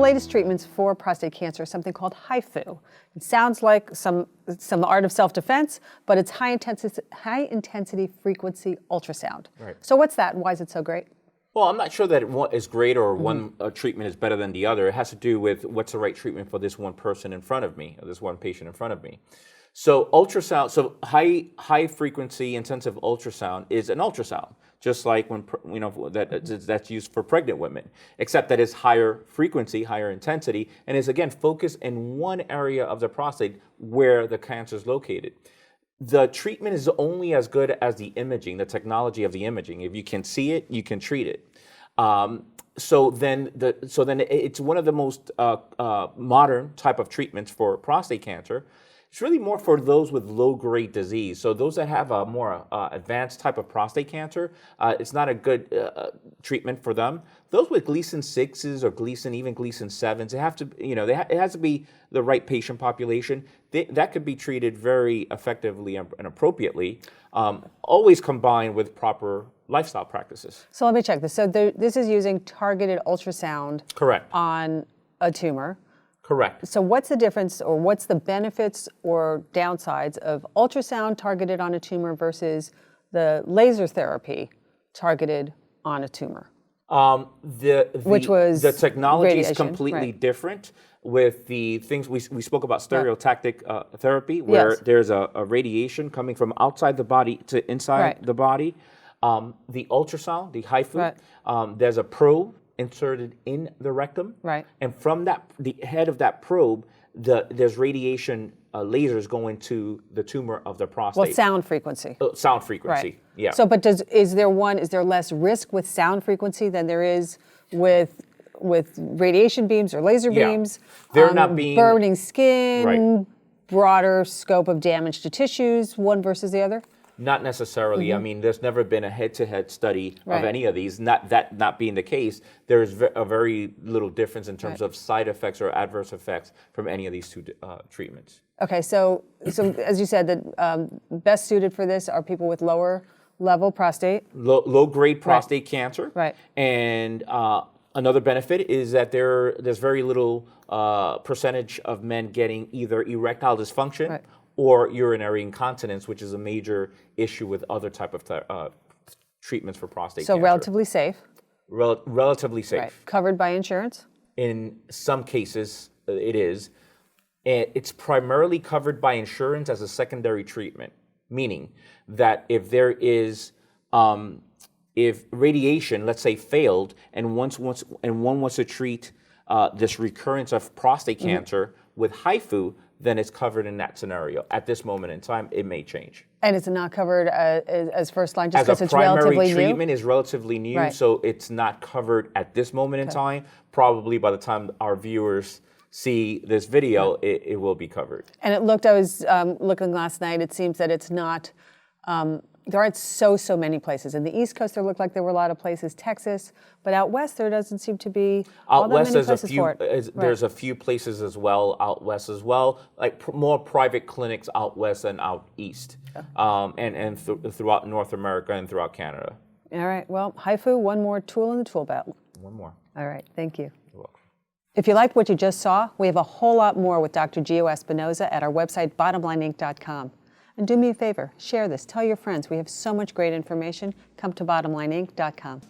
latest treatments for prostate cancer is something called HIFU. It sounds like some art of self-defense, but it's high intensity frequency ultrasound. Right. So what's that and why is it so great? Well, I'm not sure that one is great or one treatment is better than the other. It has to do with what's the right treatment for this one person in front of me, or this one patient in front of me. So ultrasound, so high frequency intensive ultrasound is an ultrasound, just like when that's used for pregnant women, except that it's higher frequency, higher intensity, and is again focused in one area of the prostate where the cancer is located. The treatment is only as good as the imaging, the technology of the imaging. If you can see it, you can treat it. So then it's one of the most modern type of treatments for prostate cancer. It's really more for those with low-grade disease. So those that have a more advanced type of prostate cancer, it's not a good treatment for them. Those with Gleason 6s or even Gleason 7s, it has to be the right patient population. That could be treated very effectively and appropriately, always combined with proper lifestyle practices. So let me check this. So this is using targeted ultrasound. Correct. On a tumor. Correct. So what's the difference, or what's the benefits or downsides of ultrasound targeted on a tumor versus the laser therapy targeted on a tumor? The technology radiation, is completely right. different. With the things we spoke about, stereotactic therapy, where there's a radiation coming from outside the body to inside the body. The ultrasound, the HIFU, there's a probe inserted in the rectum, and from the head of that probe, there's radiation lasers going to the tumor of the prostate. Well, sound frequency. Sound frequency, yeah. So, but is there less risk with sound frequency than there is with radiation beams or laser beams? They're not being burning skin, broader scope of damage to tissues, one versus the other? Not necessarily. I mean, there's never been a head-to-head study of any of these. Not being the case, there's a very little difference in terms of side effects or adverse effects from any of these two treatments. Okay, so as you said, the best suited for this are people with lower level prostate. Low-grade prostate cancer. Right. And another benefit is that there's very little percentage of men getting either erectile dysfunction or urinary incontinence, which is a major issue with other type of treatments for prostate cancer. So relatively safe. Relatively safe. Right. Covered by insurance? In some cases, it is. And it's primarily covered by insurance as a secondary treatment, meaning that if there is, if radiation, let's say, failed, and one wants to treat this recurrence of prostate cancer with HIFU, then it's covered in that scenario. At this moment in time, it may change. And it's not covered as first line just because it's relatively new? As a primary treatment is relatively new, so it's not covered at this moment in time. Probably by the time our viewers see this video, it will be covered. And it looked, I was looking last night, it seems that it's not, there aren't so many places. In the East Coast, there looked like there were a lot of places, Texas, but out West, there doesn't seem to be all that many places for it. There's a few places as well, out West as well, like more private clinics out West than out East, and throughout North America and throughout Canada. All right, well, HIFU, one more tool in the tool belt. One more. All right, thank you. You're welcome. If you liked what you just saw, we have a whole lot more with Dr. Geo Espinosa at our website, bottomlineinc.com. And do me a favor, share this, tell your friends. We have so much great information. Come to bottomlineinc.com.